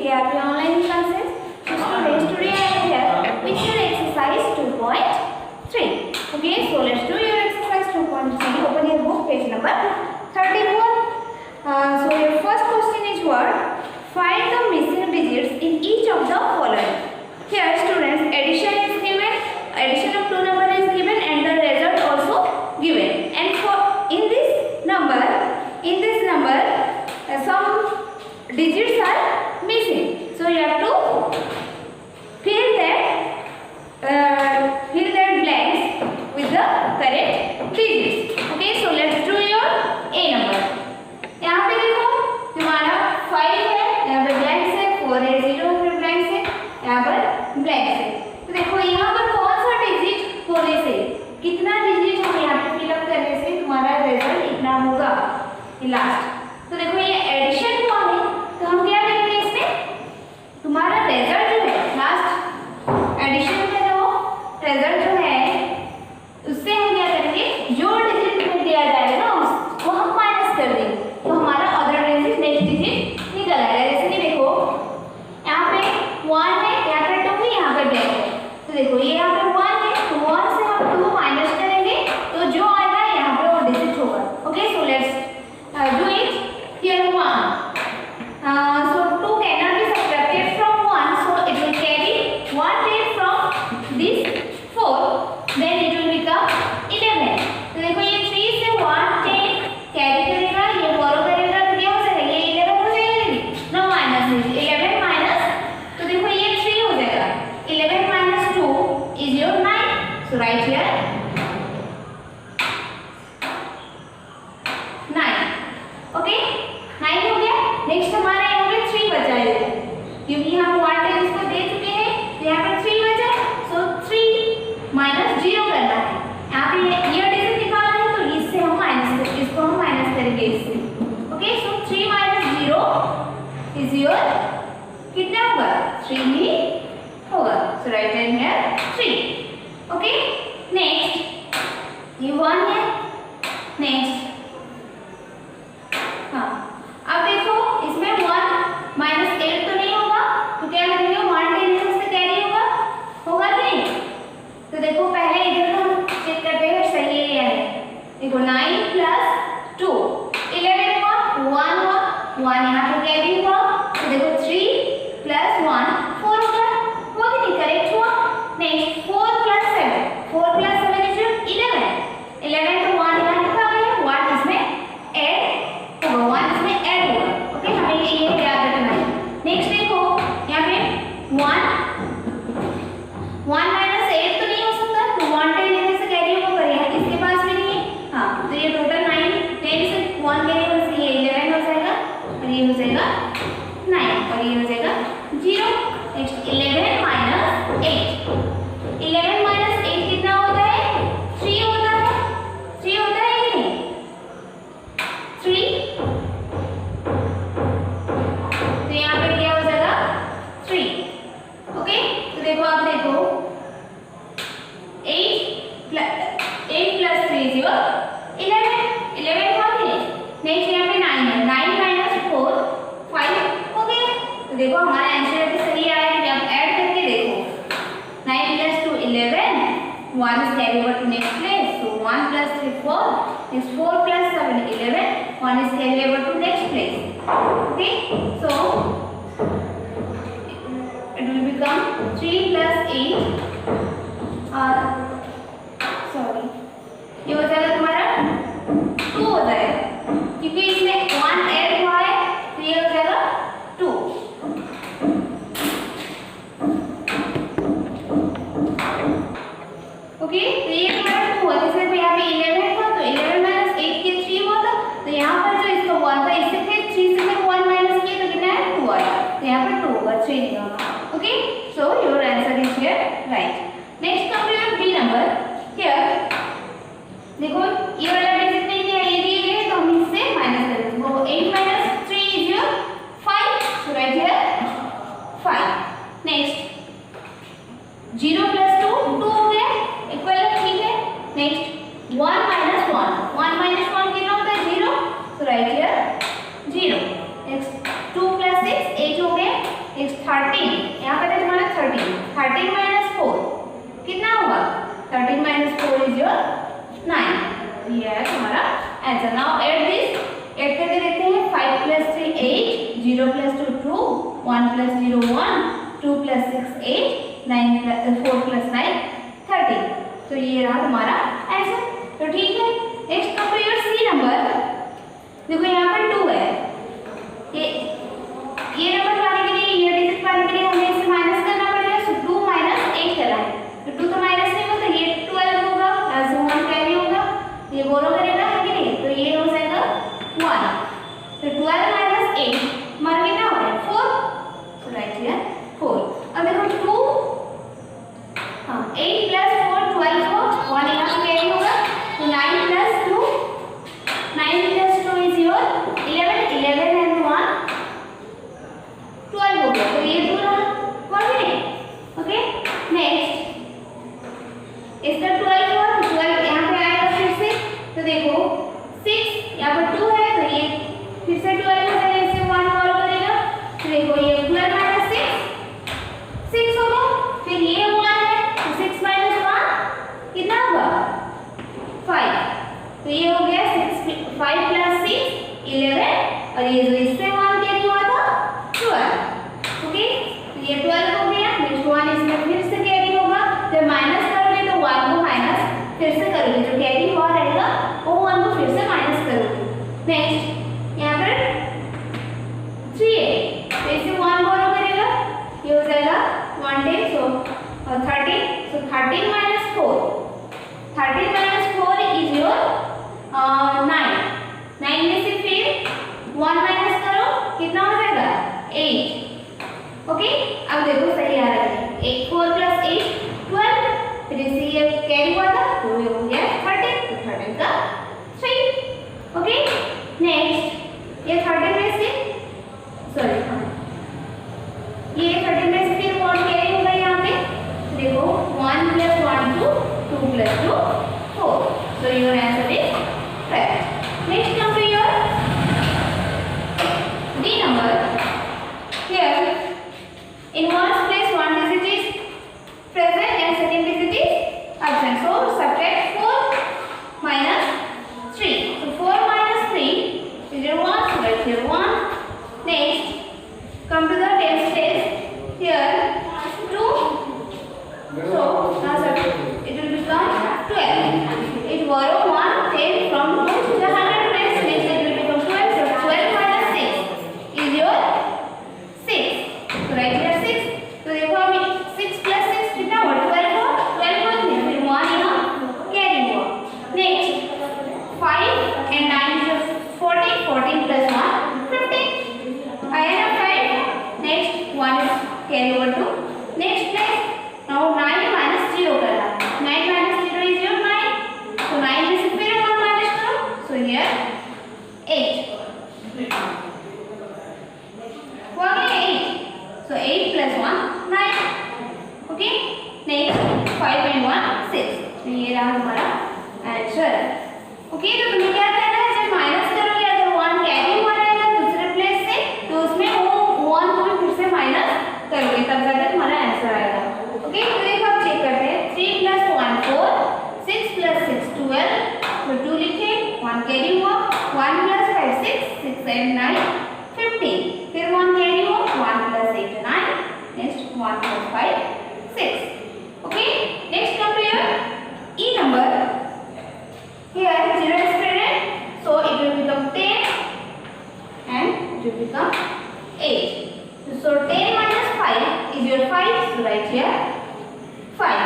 CKRP online classes. So students, today I am here with your exercise 2.3. Okay, so let's do your exercise 2.3. Open your book, page number 34. So your first question is what? Find the missing digits in each of the following. Here students, addition is given, addition of two numbers is given and the result also given. And for in this number some digits are missing. So you have to fill that blanks with the correct digits. Okay, so let's do your A number. यहाँ पे देखो तुम्हारा 5 है, यहाँ पर blanks है, 4 है, 0 फिर ब्लैंक्स है, यहाँ पर ब्लैंक्स है. तो देखो यहाँ पर कौन सा डिजिट होने से कितना डिजिट हम यहाँ पे फिलअप करने से तुम्हारा रिजल्ट इतना होगा लास्ट. तो देखो ये एडिशन हुआ है तो हम क्या करेंगे इसमें तुम्हारा रिजल्ट जो है लास्ट एडिशन में जो रिजल्ट जो है उससे हम क्या करेंगे जो डिजिट में दिया जाएगा ना उसको हम माइनस कर देंगे तो हमारा अदर डिजिट नेक्स्ट डिजिट निकल आएगा. जैसे कि देखो यहाँ पे 1 है, यहाँ पे 2 है, यहाँ पे ब्लैक है. तो देखो ये यहाँ पे 1 है तो 1 से हम 2 माइनस करेंगे तो जो आएगा यहाँ पे वो डिजिट होगा. Okay, so let's do it. Here 1. So 2 cannot be subtracted from 1, so it will carry 1 take from this 4, then it will become 11. तो देखो ये 3 से 1 take carry करेगा, ये borrow करेगा तो क्या हो जाएगा, ये 11 हो जाएगा. No minus है, 11 minus, तो देखो ये 3 हो जाएगा. 11 minus 2 is your 9. So right here 9. Okay, 9 हो गया. नेक्स्ट हमारा यहाँ पे 3 बचा है क्योंकि हम 1 टाइम इसको दे चुके हैं तो यहाँ पे 3 बचा. सो 3 माइनस 0 करना है. यहाँ पे ये डिजिट निकालना है तो इससे हम माइनस इसको हम माइनस करेंगे इससे. Okay, so 3 minus 0 is your कितना होगा 3 ही होगा. So right hand here 3. Okay, next ये 1 है. नेक्स्ट अब देखो इसमें 1 माइनस 8 तो नहीं होगा तो क्या करेंगे 1 टेंशन से कैरी होगा कि नहीं. तो देखो पहले इधर हम चेक करते हैं सही है या नहीं. देखो 9 प्लस 2 11 हुआ 1 हुआ 1 यहाँ पे कैरी हुआ. तो देखो 3 प्लस 1 4 होगा, हुआ कि नहीं, करेक्ट हुआ. नेक्स्ट 4 प्लस 7 इज 11 तो 1 यहाँ लिखा है 1 इसमें ऐड होगा, 1 इसमें ऐड होगा. ओके, हमें ये याद रखना है. नेक्स्ट देखो यहाँ पे 1 माइनस 8 तो नहीं हो सकता तो 1 10 इधर से कैरी होगा पर यहाँ इसके पास भी नहीं है. हाँ, तो ये टोटल 9 10 से 1 कैरी होगा से ये 11 हो जाएगा और ये हो जाएगा 9 और ये हो जाएगा 0. Next 11 minus 8. 11 माइनस 8 कितना होता है 3 होता है. 3 होता है कि नहीं 3. तो यहाँ पे क्या हो जाएगा 3. ओके, तो देखो आप देखो 8 प्लस 3 इज योर 11 हुआ कि नहीं. नेक्स्ट यहाँ पे 9 है, 9 माइनस 4 5 हो गया. तो देखो हमारा आंसर भी सही आया. जब ऐड करके देखो 9 plus 2 11, 1 is carried over to next place, so 1 plus 3 4, next 4 plus 7 11, 1 is carried over to next place. Okay, so it will become 3 plus 8 sorry ये हो जाएगा तुम्हारा 2 हो जाएगा क्योंकि इसमें 1 ऐड हुआ है तो ये हो जाएगा 2. ओके, तो ये तुम्हारा 2 हुआ. जैसे यहाँ पे 11 था तो 11 माइनस 8 के 3 हुआ था तो यहाँ पर जो इसका 1 था इससे फिर 3 से फिर 1 माइनस किया तो कितना है 2 आया. तो यहाँ पर 2 होगा 3 नहीं होगा. Okay, so your answer is here right. Next come to your B number. Here देखो नेक्स्ट 13, यहाँ पर है तुम्हारा 13 माइनस 4 कितना होगा? 13 माइनस 4 इज योर 9। ये है तुम्हारा answer. Now add this, add करके देखते हैं। 5 + 3 8, 0 + 2 2, 1 + 0 1, 2 + 6 8, 4 + 9 13। तो ये रहा तुम्हारा आंसर। तो ठीक है, next come to your C number. देखो यहाँ पर 2 है, ये नंबर पाने के लिए, ये डिजिट पाने के लिए हमें इसे माइनस करना पड़ेगा। सो 2 - 8 करना है। तो 2 तो माइनस नहीं होगा, ये 12 होगा, ऐसे 1 कैरी होगा, ये बोरो करेगा है कि नहीं? तो ये हो जाएगा 1। तो 12 - 8 हमारा कितना हो गया? 4। सो राइट हियर 4। अब देखो 2, हाँ 8 + 4 12 हो, 1 यहाँ पे कैरी होगा। तो 9 + 2, 9 + 2 इज योर 11, 11 and 1 12 हो गया। तो ये 2 रहा, 1 नहीं। ओके, नेक्स्ट इसका 12 हुआ, तो 12 यहाँ पे आएगा फिर से। तो देखो 6 यहाँ पर 2 है, तो ये फिर से 12 हो जाएगा, इससे 1 फॉलो करेगा। तो देखो ये 12 - 6 होगा, फिर ये 1 है, तो 6 - 1 कितना होगा? 5। तो ये हो गया 5 + 6 11, और ये जो इससे 1 कैरी हुआ था 12। ओके, तो ये 12 हो गया। नेक्स्ट 1 इसमें फिर से कैरी होगा। जब माइनस करोगे तो 1 को माइनस फिर से करोगे, जो कैरी हुआ रहेगा वो 1 को फिर से माइनस करोगे। नेक्स्ट यहाँ पर 3 है, तो इसे 1 बोरो करेगा, ये हो जाएगा 1 10, सो 13। सो 13 - 4, 13 - 4 इज योर 9। 9 में से फिर 1 माइनस करो, कितना हो जाएगा? 8। ओके, अब देखो सही आ रहा है। 4 + 8 12, फिर इसे ये कैरी हुआ था, तो ये हो गया 13। तो 13 का 3। ओके, नेक्स्ट ये 13 में से, सॉरी ये 13 में से फिर 1 कैरी होगा यहाँ पे। देखो 1 + 1 2, 2 + 2 4। So your answer is correct. Next come to your D number. Here in ones place one digit is present and second digit is absent. So subtract 4 - 3. So 4 - 3 is your 1. So write here 1. Next come to the tens place. Here 2. So now subtract, it will become 12. It borrow 1 10 from the 100 place. Next it will become 12. So 12 - 6 is your 6. So write here 6. तो देखो अभी 6 + 6 कितना हुआ? 12 हुआ, 12 हुआ, फिर 1 यहाँ carry हुआ। Next 5 and 9 is 14, 14 + 1 15। आया ना 5। Next 1 is carry over to next place. Now 9 - 0 करना। 9 - 0 is your 9. So 9 में से फिर 1 माइनस करो। So here 8 हुआ क्या? 8। So 8 + 1 9। Okay, next 5 and 1 6। तो ये रहा हमारा आंसर। ओके, तो तुम्हें क्या करना है? जब माइनस करोगे, अगर 1 कैरी हुआ रहेगा दूसरे प्लेस से, तो उसमें वो 1 को भी फिर से माइनस करोगे, तब जाकर तुम्हारा आंसर आएगा। ओके, तो देखो अब चेक करते हैं। 3 + 1 4, 6 + 6 12, तो 2 लिखे, 1 कैरी हुआ, 1 + 5 6, 6 and 9 15, फिर 1 कैरी हुआ, 1 + 8 9, next 1 + 5 6। Okay, next come to your E number. Here 0 is present, so it will become 10 and it will become 8. So 10 - 5 is your 5. So write here 5.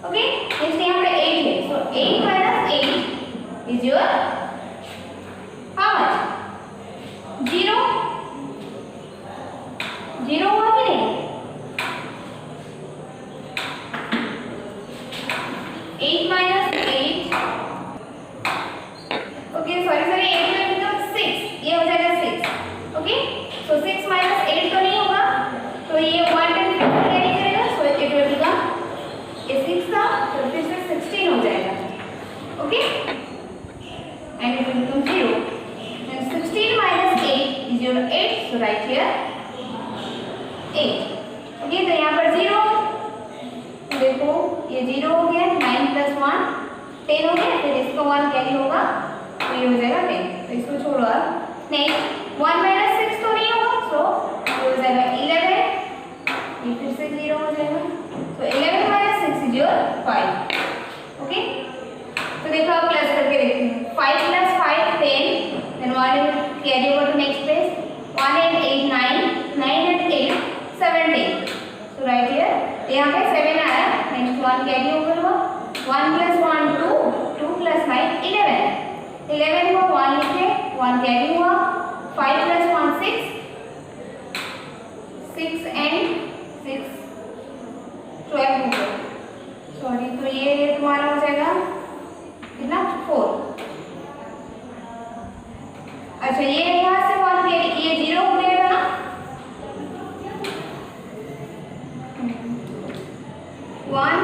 Okay, next यहाँ पे 8 है, so 8 - 8 is your how much? 0 हुआ कि नहीं? 8 - 8, okay, sorry 8 will become 6, ये हो जाएगा 6। Okay, so 6 - 8 तो नहीं होगा, तो ये 1 कैरी करेगा, so it will become, ये 6 था तो फिर से 16 हो जाएगा। Okay, and it will become 0, and 16 - 8 is your 8, so write here 8। Okay, तो यहाँ पर 0, देखो ये 0 हो गया, 9 + 1 10 हो गया, फिर इसका 1 कैरी होगा तो ये हो जाएगा 10, तो इसको छोड़ो आप। नेक्स्ट 1 - 6 तो नहीं होगा, सो ये हो जाएगा 11, ये फिर से 0 हो जाएगा, तो 11 - 6 इज योर 5। ओके, तो देखो आप प्लस करके देखते हैं, 5 + 5 10, then 1 will carry over to next place, 1 and 8 9, 9 and 8 17, so right here यहाँ पे 7 आया, नेक्स्ट 1 कैरी ओवर हुआ, 1 + 1 2, 2 + 9 11, 11 को 1 लिखे, 1 कैरी हुआ, 5 + 1 6, 6 and 6 12 हो गया, सॉरी, तो ये तुम्हारा हो जाएगा कितना 4। अच्छा, ये यहाँ से 1 कैरी, ये 0 हो गया ना, 1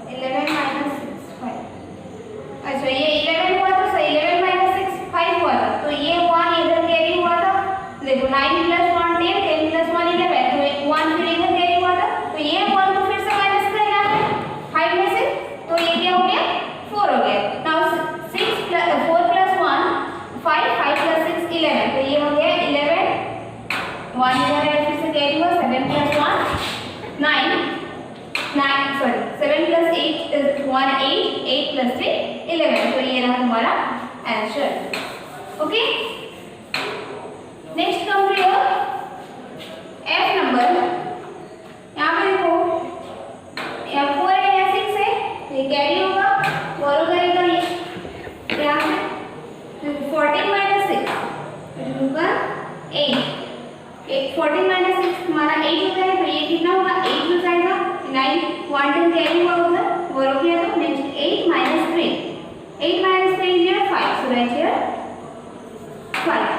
11 - 6 5। अच्छा, ये 11 हुआ था, सही, 11 - 6 5 हुआ था, तो ये 1 इधर कैरी हुआ था, देखो 9 + 1 10, 10 + 1 11, तो 1 फिर इधर कैरी हुआ था, तो ये 1 को फिर से माइनस करना है 5 में से, तो ये क्या हो गया 4 हो गया। नाउ 4 + 1 5, 5 + 6 11, तो ये हो गया 11, 1 इधर है, फिर से कैरी हुआ, 7 + 1 9, 7 + 8 is 1 8, 8 + 3 11, तो ये रहा हमारा answer. Okay, next come to your F number. यहाँ पे देखो, यहाँ 4 है या 6 है, ये कैरी होगा, बोरो करेगा ये, यहाँ से 14 - 6 होगा 8, 14 - 6 हमारा 8 हो गया, तो ये कितना होगा 8 हो जाएगा, 9 1 10 कैरी हुआ उधर, बोरो किया, तो next 8 - 3, 8 - 3 is 5, so right here 5।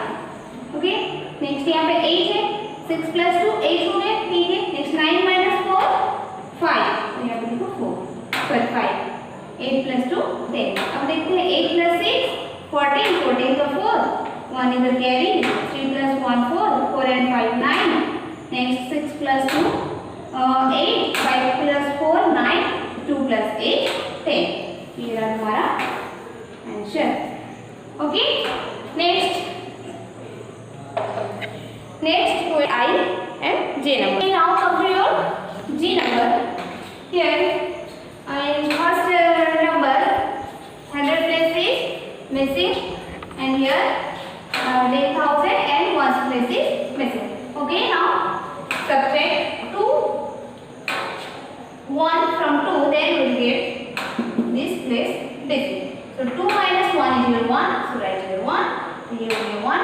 Okay, next यहाँ पे 8 है, 6 + 2 8 हो गया, ठीक है, नेक्स्ट 9 - 4 5, तो यहाँ पे देखो 4 5, 8 + 2 10। अब देखते हैं 8 + 6 14, 14 का 4, 1 इधर कैरी, 3 + 1 4, 4 and 5 9, नेक्स्ट 6 + 2 8, 5 + 4 9, 2 + 8 10, ये रहा हमारा answer. Okay, next I and J number. Now come to your G number. Here in first number 100 place is missing, and here 10,000 and 1 place is missing. Okay, now subtract 2 1 from 2, then we'll get this place missing. So 2 - 1 is your 1, so write here 1, here will be 1,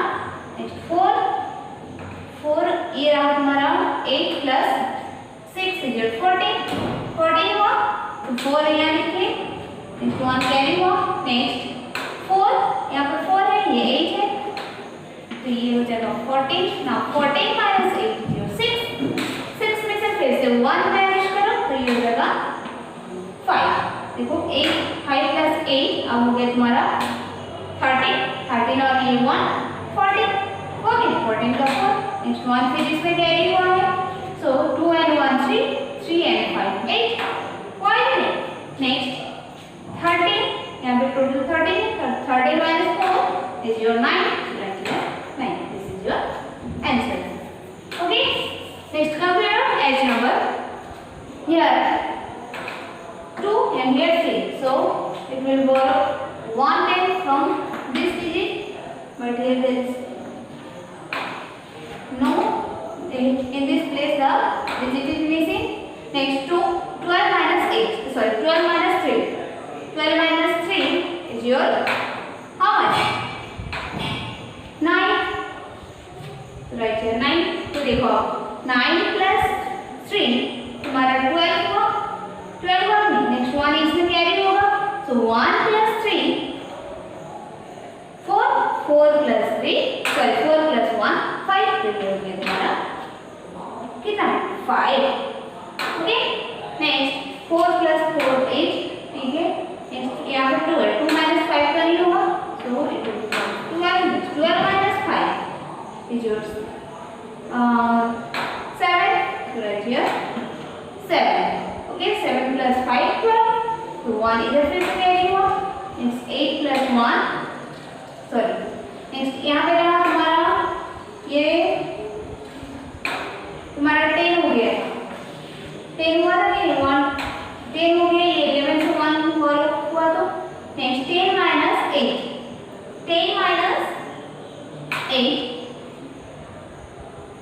next 4 ये रहा हमारा 8 + 6 is your 14 हुआ, तो 4 यहाँ लिखे, next 1 carry हुआ, next 4 यहाँ पर 4 है, ये 8 है, तो ये हो जाएगा 14। ना 14 - 8 is your 6 में से फिर से 1 मैनेज करो, तो ये हो जाएगा 5। देखो 8 5 + 8 अब हो गया तुम्हारा 13 और ये 1 14 हो गया, 14 का 4, नेक्स्ट 1 फिर इसमें कैरी हुआ है, सो 2 and 1 3, 3 and 5 8, पॉइंट है। नेक्स्ट 13, यहाँ पे टोटल 13 है, 13 - 4 is your 9, right here 9, this is your answer। Okay, next come to your H number। Here 2 and here 3, so it will borrow 1 10 from this digit, but here there is no, in this place the digit is missing. Next 12 - 8, sorry 12 - 3, 12 - 3 is your how much 9, right here 9, तो देखो 9 + 3 तुम्हारा 12 हुआ, 12 हुआ, next 1 इसमें carry होगा, so 1 + 3 4, 4 + 3 sorry 4 + 1 5, तो ये हो गया तुम्हारा कितना 5। ओके, नेक्स्ट 4 + 4 8, ठीक है, नेक्स्ट यहाँ पे 2 है, 2 - 5 का नहीं होगा, so it will become 12 - 5 is yours 7. So right here 7. Okay, 7 plus 5 12. So 1 इधर फिर से कैरी हुआ. Next 8 plus 1. Sorry. Next यहाँ पे रहा हमारा ये तुम्हारा 10 हो गया. 10 हुआ था कि 1 10 हो गया. ये 11 से 1 हुआ तो next 10 minus 8. 10 minus 8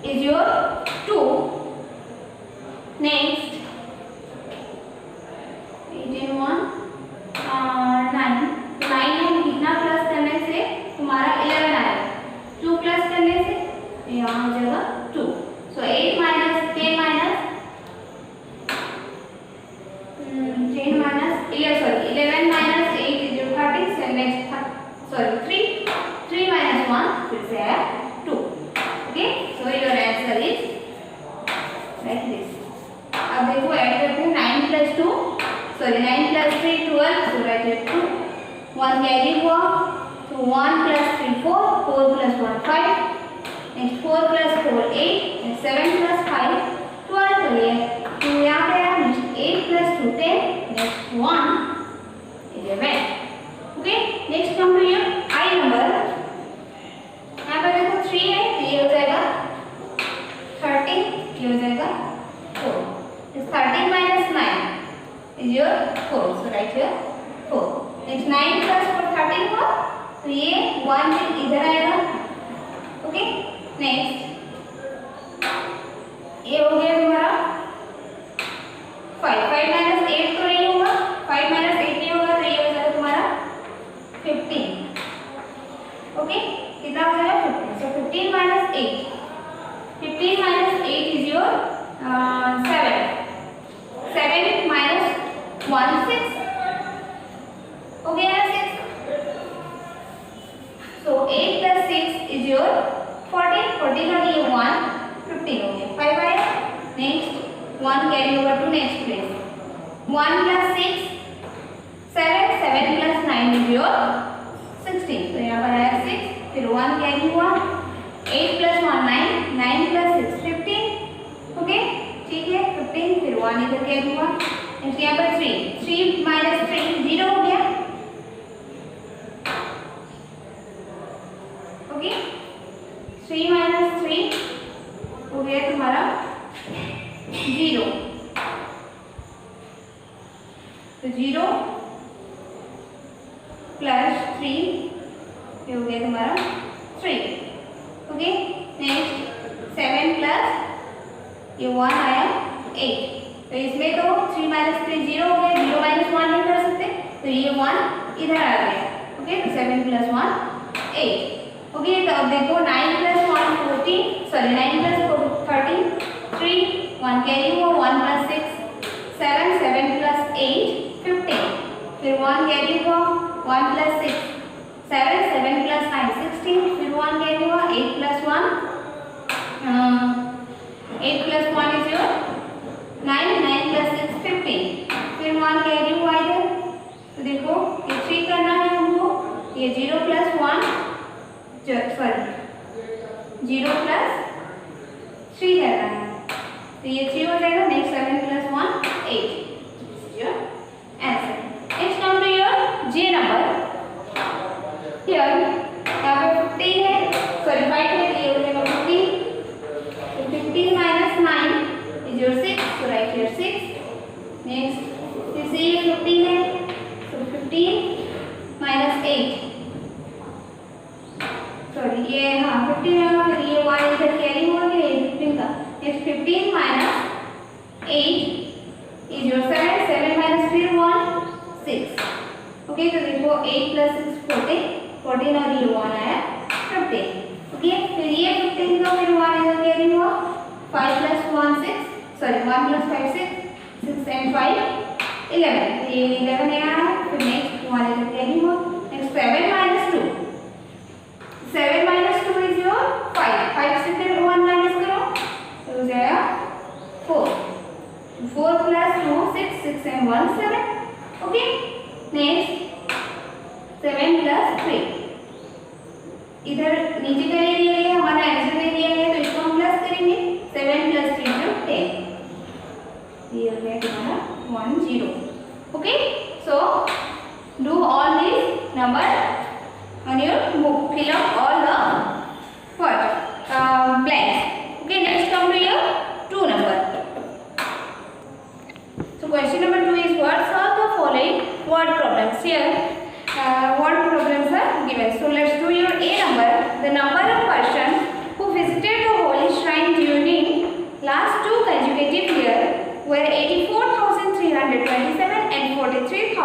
is your 2. Next 8 and 1 9. 9 में कितना प्लस करने से तुम्हारा 11 आएगा. 2 प्लस करने से यहाँ हो जाएगा 2. So 8 minus 10 minus 10 minus 11 minus 8 is your 30. So next 3 minus 1 फिर से है 2. Okay, so your answer is like this. अब देखो ऐड करते हैं. 9 plus 2 sorry 9 plus 3 12. So write it 2. 1 carry हुआ. So 1 plus 3 4. 4 plus 1 5. Next 4 plus 4 8. And 7 plus 5 12. तो ये 2 यहाँ पे है. Next 8 plus 2 10. Next 1 11. Okay, next come to your I number. यहाँ पर देखो 3 है. तो ये हो जाएगा 13. ये हो जाएगा 4. Is 13 minus 9 is your 4. So right here 4. Next 9 plus 4 13 हुआ. तो ये 1 इधर आएगा. ओके, नेक्स्ट ये हो गया तुम्हारा 5. 5 minus 8 तो नहीं होगा. 5 minus 8 नहीं होगा. तो ये हो जाएगा तुम्हारा 15. ओके, कितना हो जाएगा 15. So 15 minus 8. 15 minus 8 is your 7. 7 minus 1 6. हो गया 6. So 8 plus 6 is your 14. 14 और ये 1 15 हो गया. 5 आया. Next 1 carry over to next place. 1 plus 6 7. 7 plus 9 is your 16. तो यहाँ पर आया 6. फिर 1 carry हुआ. 8 plus 1 9. 9 plus 6 15. ओके, ठीक है 15. फिर 1 इधर carry हुआ. नेक्स्ट यहाँ पर 3. 3 minus 3 0 हो गया. ओके, 3 minus 3 हो गया तुम्हारा 0. तो 0 प्लस 3 ये हो गया तुम्हारा 3. ओके, नेक्स्ट 7 प्लस ये 1 आया 8. तो इसमें तो 3 minus 3 0 हो गया. 0 minus 1 नहीं कर सकते. तो ये 1 इधर आ गया. ओके, तो 7 plus 1 8. ओके, तो अब देखो 9 plus 1 14. Sorry 9 plus 4 13. 3 1 कैरी हुआ. 1 plus 6 7. 7 plus 8 15. फिर 1 कैरी हुआ. 1 plus 6 7. 7 plus 9 16. फिर 1 कैरी हुआ. 8 plus 1 8 plus 1 is your 9. 9 plus 6 15. फिर 1 कैरी हुआ इधर. तो देखो ये 3 करना है हमको. ये 0 plus 1 सॉरी 0 plus 3 करना है. तो ये 3 हो जाएगा. Next 7 plus 1 8. Your answer. Next come to your J number. Here यहाँ पे 15 है. सॉरी 5 है. तो ये हो जाएगा 15. 15 minus 9 is your 6. So write here 6. Next फिर से ये 15 है. So 15 minus 8. सॉरी ये हाँ 15 है. फिर ये 1 इधर कैरी हुआ कि 15 का. Next 15 minus 8 is your 7. 7 minus फिर 1 6. ओके, तो देखो 8 plus 6 14. 14 और ये 1 आया 15. ओके, फिर ये 15 का फिर 1 इधर कैरी हुआ. 5 plus 1 6. Sorry 1 plus 5 6. 6 and 5 11. ये 11 यहाँ है. फिर नेक्स्ट 1 इधर कैरी हुआ. Next 7 minus 2. 7 minus 2 is your 5. 5 से फिर 1 minus करो. तो हो जाएगा 4. 4 plus 2 6. 6 and 1 7. Okay, next 7 plus 3. इधर नीचे का ले लिया गया. हमारा आंसर दे दिया गया. तो इसको हम प्लस करेंगे.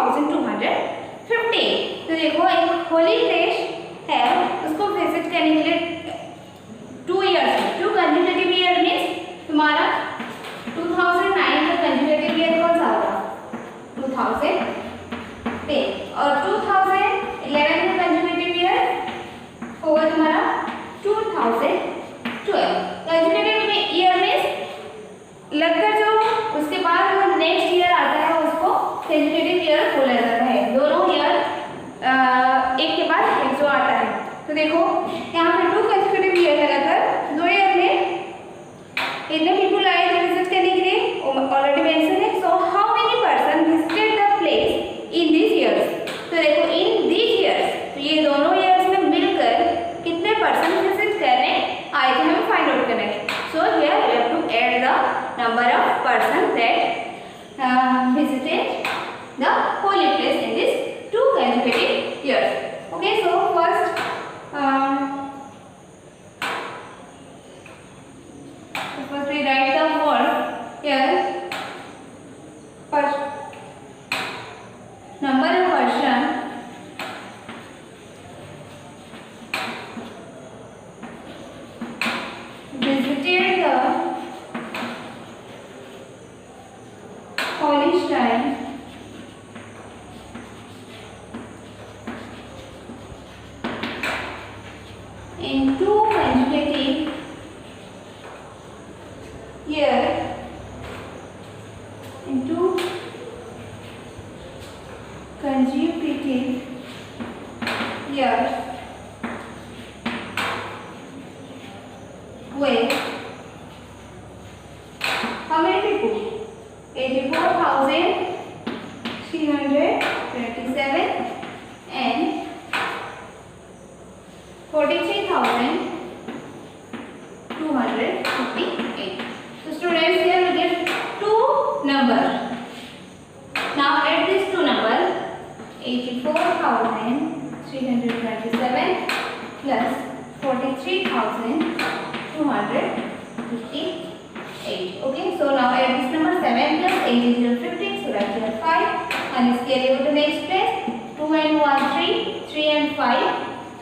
53,250। तो देखो एक होली प्लेस है, उसको विजिट करने के लिए 2 ईयर्स, 2 कंसेक्यूटिव ईयर मीन्स तुम्हारा 2009 का कंसेक्यूटिव ईयर कौन सा होगा, 2010, और 2011 का कंसेक्यूटिव ईयर होगा तुम्हारा 2012। कंसेक्यूटिव ईयर मीन्स लगकर जो उसके बाद वो नेक्स्ट ईयर आता है उसको कंसेक्यूटिव ईयर बोला जाता है। दोनों ईयर एक के बाद एक जो आता है। तो देखो यहाँ पे 2 कंसेक्यूटिव ईयर लगातार 2 ईयर में इतने पीपल आए थे विजिट करने के लिए, ऑलरेडी मेंशन है। So how many person visited the place in this years. तो देखो इन दिस ईयर्स, तो ये दोनों ईयर्स में मिलकर कितने पर्सन विजिट करने आए थे हमें फाइंड आउट करना है। So here we have to add the number of person that visited the holy place in this 2 consecutive years. Okay, so first we write the word here. First number of person visited the holy shrine in 2 consecutive years, in 2 consecutive years with how many people? 84,327 and 43,258. So students, here we get 2 numbers. Now add these 2 numbers, 84,327 plus 43,258. Okay, so now add this number 7 plus 8 is 15, so write here 5 and is carry over to next place. 2 and 1 3, 3 and 5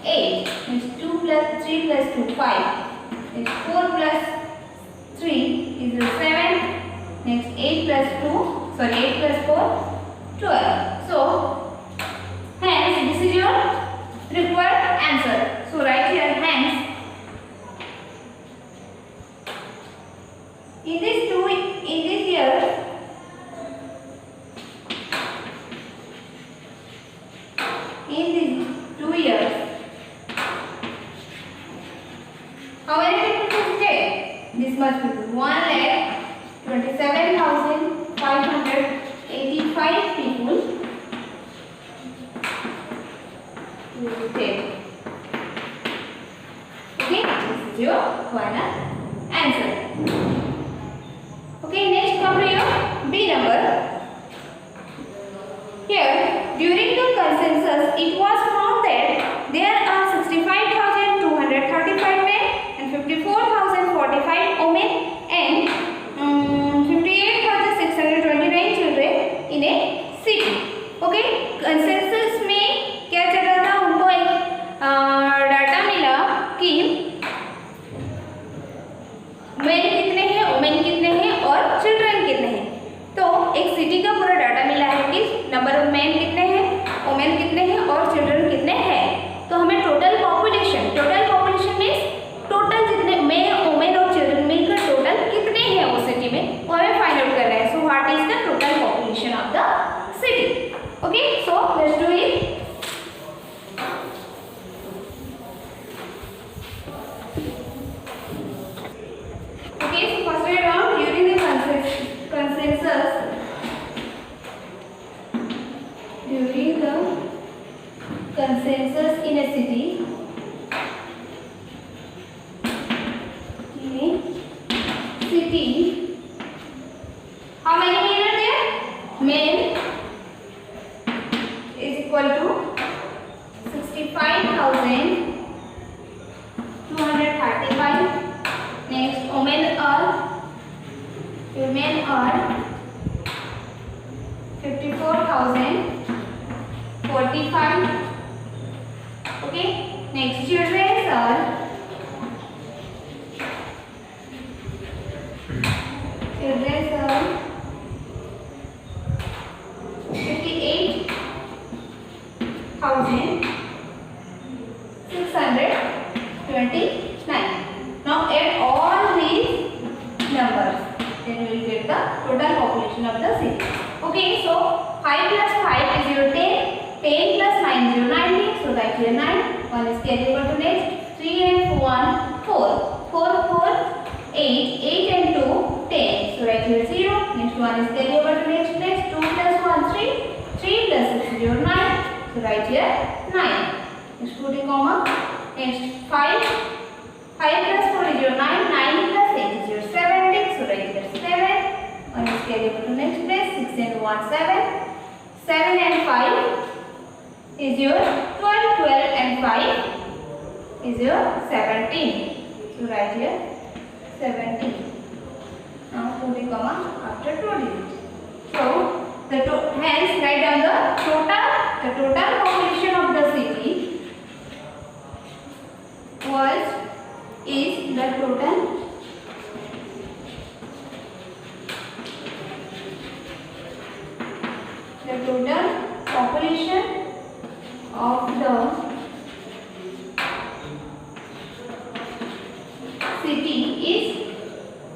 8, means 2 plus 3 plus 2 5, next 4 plus 3 is 7, next 8 plus 2, sorry 8 plus 4 12. So hence this is your required answer. So write here hence in this year in these 2 years how many people visited? This much people, 1,27,585 people visited. Okay, this is your final answer. Okay, next come to your B number. Here, during the consensus, it was found that there are 65,235 men and 54,045 women and 58,629 children in a city. Okay, consensus में क्या चल रहा था, उनको एक data मिला कि main कितने हैं, वुमेन कितने हैं और चिल्ड्रन कितने हैं। तो एक सिटी का पूरा डाटा मिला है कि नंबर ऑफ मैन कितने हैं, वुमेन कितने हैं और चिल्ड्रन कितने हैं। तो हमें टोटल पॉपुलेशन मीन्स टोटल जितने मैन वुमेन और चिल्ड्रन मिलकर टोटल कितने हैं उस सिटी में, वो हमें फाइंड आउट करना है। So what is the total population of the city. Okay, so let's do it. Okay, so first we round during the consensus in a city, how many men are there? Men is equal to 65,235. Next, women are 54,045. 45. Okay, next children are 58,629. Now add all these numbers, then we will get the total population of the city. Okay, so 5 plus 5 is your 10, 10 plus 9 is your 90, so write here 9, 1 is carried over to next, 3 and 1, 4, 4, 4, 8, 8 and 2, 10, so write here 0, next 1 is carried over to next place, 2 plus 1, 3, 3 plus 6 is your 9, so write here 9, next put a comma, next 5, 5 plus 4 is your 9, 9 plus 8 is your 17, so write here 7, 1 is carried over to next place, 6 and 1, 7, 7 and 5 is your 12, 12 and 5 is your 17, so write here 17. Now put a comma after 2 digits. So hence write down the total population of the city is the total population of the city is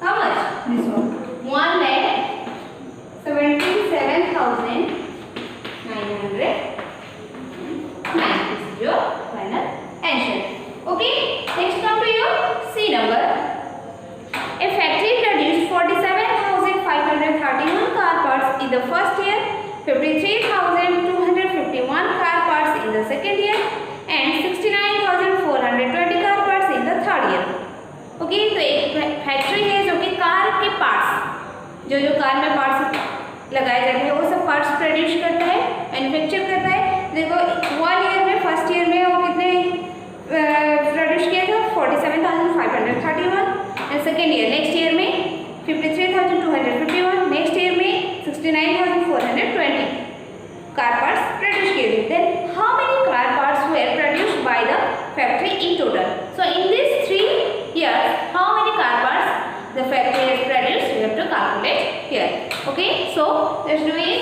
how much? This one 1,77,909. This is your final answer. Okay, next come to your C number. A factory produced 47,531 car parts in the first year, 53,251 car parts in the second year, and 69,420 car parts in the third year. Okay, तो एक factory है जो कि car के parts, जो car में parts लगाए जाते हैं वो सब पार्ट्स प्रोड्यूस करता है, मैन्युफैक्चर करता है. देखो 1 ईयर में, फर्स्ट ईयर में वो कितने प्रोड्यूस किया था? 47,531. And second year, next year में 53,251. नेक्स्ट ईयर में 69,420 कार पार्ट्स प्रोड्यूस किए थे. Then how many car parts were produced by the factory in total? So in this 3 years, how many car parts the factory has produced? We have to calculate here. Okay, so let's do it.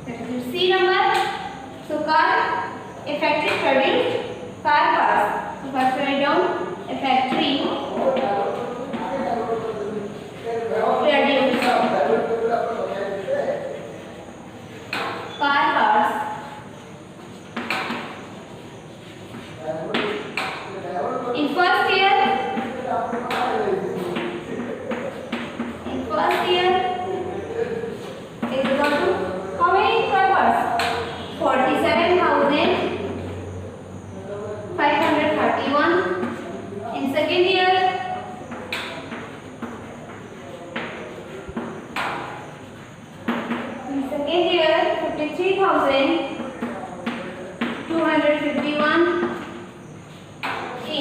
That is C number. So car, a factory produced car parts. So first write down a factory car parts in first year is equal to how many car parts? 47,531. In second year in here 53,251.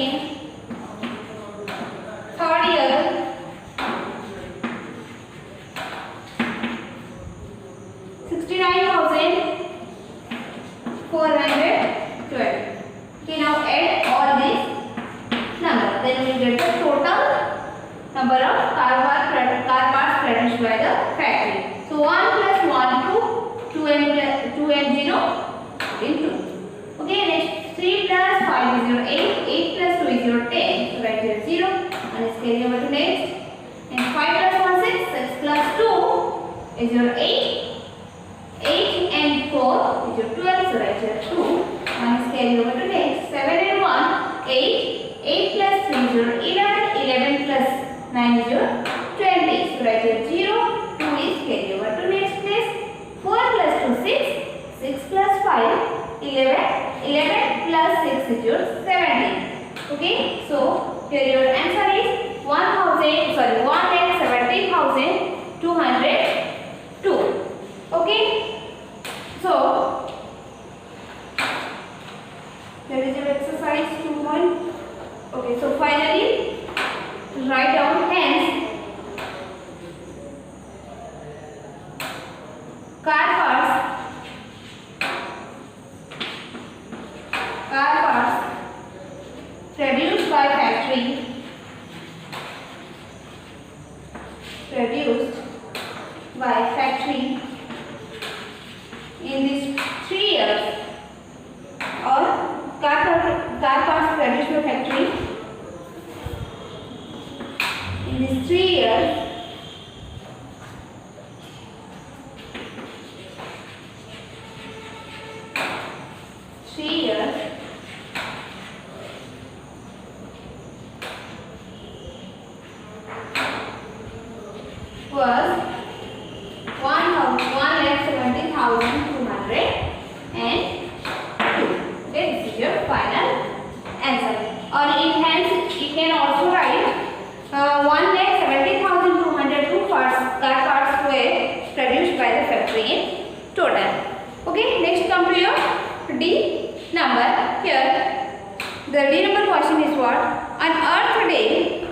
In third year 69,412. Okay, now add all these numbers, then we get the total number of car parts produced by the factory. So 1 plus 1, 2 and 0 into. Okay, next 3 plus 5 is your 8, 8 plus 2 is your 10. So write here 0 and let's carry over to next. And 5 plus 1, 6, 6 plus 2 is your 8, 8 and 4 is your 12. So write here 2 and let's carry over to next. 7 and 1, 8, 8 plus 3 is your 11, 11 plus 9 is your 20. So write here 0, 2 is carry over to next place. 4 plus 2, 6, 6 plus 5, 11, 11 plus 6 is your 17. Okay, so here your answer is 1,70,202. Okay, so there is a produced by factory in these 3 years, or car parts produced by factory in these 3 years was 1,70,202. Okay, this is your final answer. Or it can also write 1,70,202 car parts were produced by the factory in total. Okay, next come to your D number. Here the D number question is what? On Earth Day,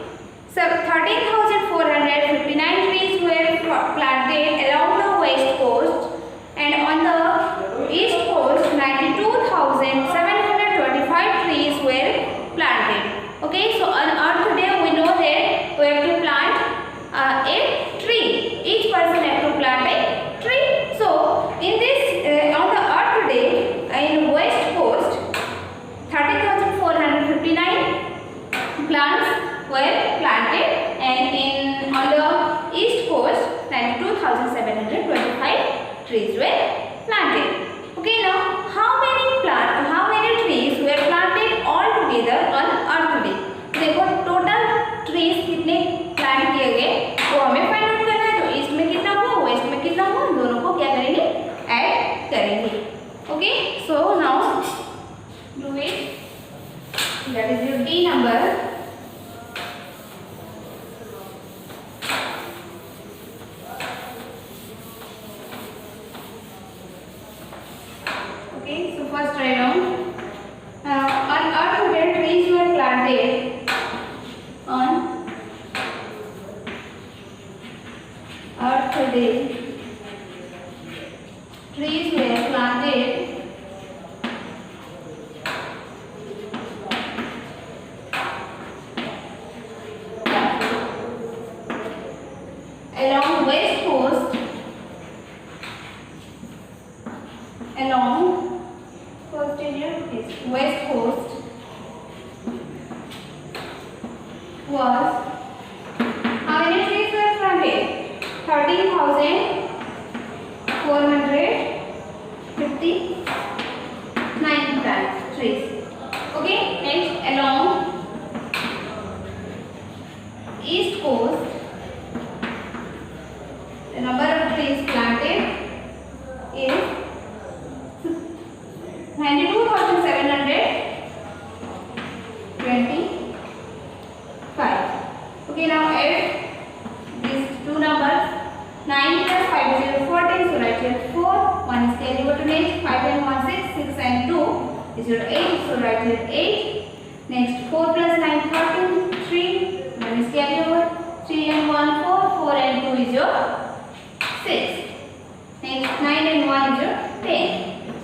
13,459 trees were planted along the west coast, and on the east coast 92,725 trees were planted. Okay, so on Earth Day we know that we have to plant a tree. Each person have to plant a tree. So in this on the Earth Day in west coast 13,459 plants were planted, and on the east coast 92,725 trees were planted. Okay, now how many trees were planted all together on Earth Day? देखो total trees कितने plant किए गए वो हमें find out करना है. तो east में कितना हुआ, वेस्ट में कितना हुआ, दोनों को क्या करेंगे, ऐड करेंगे. Okay, so now do it. That is your D number. Okay, so first write down on Earth Day trees were planted on Earth Day trees were planted along west coast west coast was how many trees were planted? 13,459 trees. Okay, next along east coast the number of trees planted is 92,725. Okay, now add these two numbers. 9 plus 5 is 14. So write here 4. 1 is carried over to next. 5 and 1 6. 6 and 2 is your 8. So write here 8. Next 4 plus 9 13. 3. 1 is carried over. 3 and 1 4. 4 and 2 is your 6. Next 9 and 1 is your 10.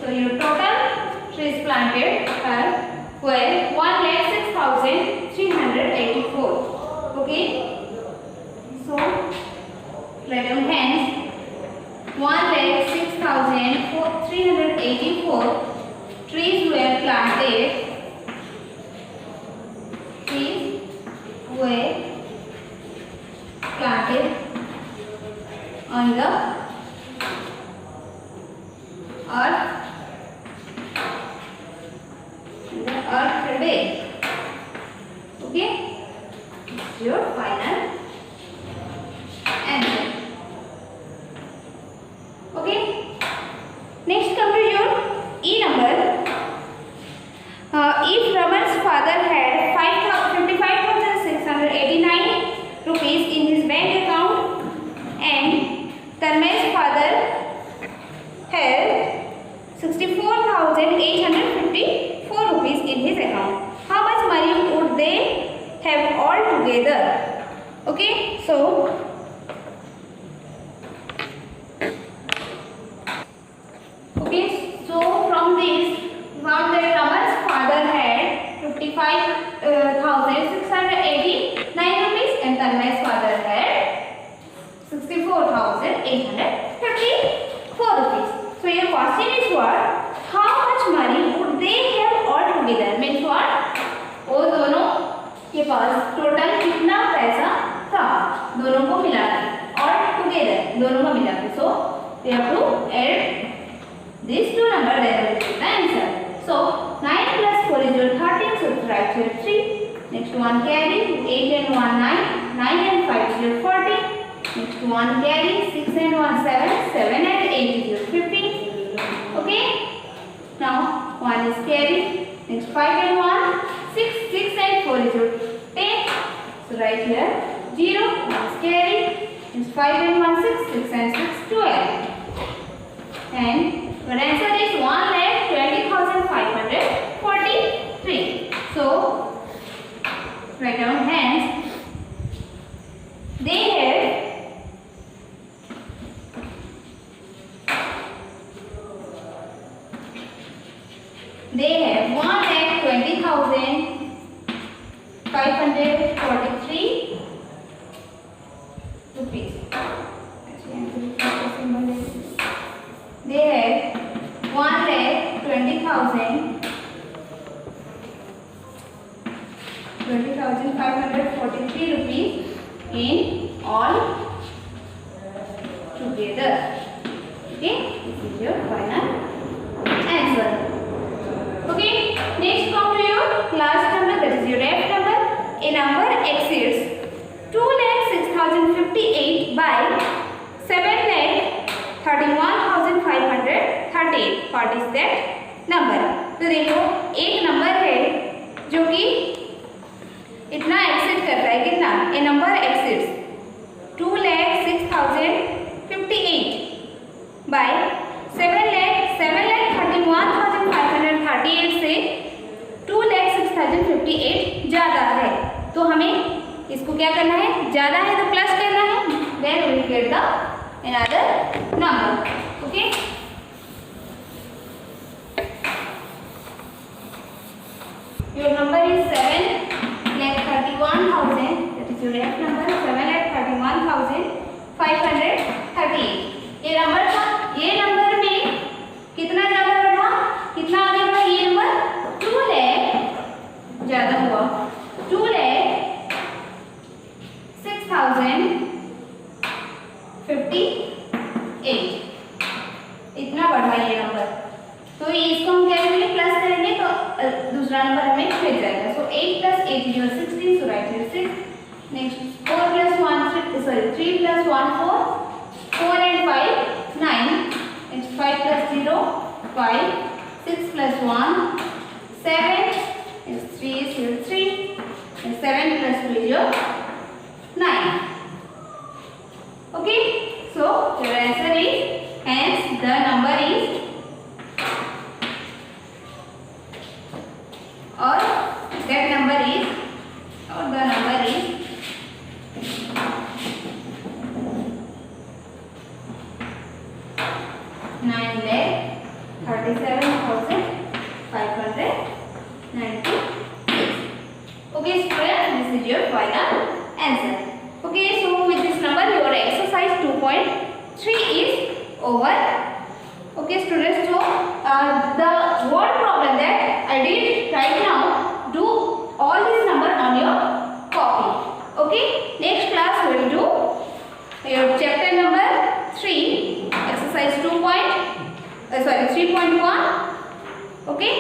So your total trees planted were 1,06,384. Okay, so write down hence 1,06,384 trees were planted. Trees were planted on the Earth Day. Okay, it's your final answer. Okay, next come to your E number. If Raman's father had 55,689 rupees in his bank account and Tanmay's father had 64,854 rupees in his account, how much money would they have all together? 854 rupees. So your question is what? How much money would they have all together? Means what? वो दोनों के पास total कितना पैसा था दोनों को मिला के और टुगेदर दोनों को मिला के. So we have to add these two numbers, then we will get the answer. So 9 plus 4 is your 13. So write here 3. Next one carry 8 and 1 9. 9 and 5 is your 40. Next one carry 6 and 1 7. 7 and 8 is your 15. Okay. Now 1 is carry. Next 5 and 1 6. 6 and 4 is your 10. So write here 0. 1 is carry. Next 5 and 1 6. 6 and 6 12. And your answer is 1,20,543. So write down hands. They have They have 1,20,543 rupees. They have 20,543 rupees in all together. Okay, this is your final answer. Okay, next come to your last number, that is your F number. A number exceeds 2,06,058 by 7,31,538. What is that number? तो देखो एक number है जो कि इतना exceed करता है. कितना? ए नंबर एक्सीड्स 2,06,058 बाय 7,31,538 से 2,06,058 ज़्यादा है. तो हमें इसको क्या करना है? ज़्यादा है तो प्लस करना है. Then we will get the another number. Okay, your number is 7,31,000. that is your F number. 7,31,538. ये नंबर था. ये नंबर में कितना ज्यादा बढ़ा? कितना आगे बढ़ा? ये नंबर 2 लाख ज्यादा हुआ. 2,06,058 इतना बढ़ा ये नंबर. तो इसको हम क्या करेंगे? प्लस करेंगे तो दूसरा नंबर हमें मिल जाएगा. सो 8 plus 8 is 16. So write here 6. Next 4 plus 1 3 plus 1 4. 4 and 5 9. Next 5 plus 0 5. 6 plus 1 7. Next 3 is here 3. And 7 plus 2 is your 9. Okay. So your answer is, hence the number is, or that number is, or the number is 9,37,596. Okay students, this is your final answer. Okay, so with this number your exercise 2.3 is over. Okay students, so the word problem that I did right now, do all this number on your copy. Okay, next class we will do your chapter number 3, exercise 3.1. Okay.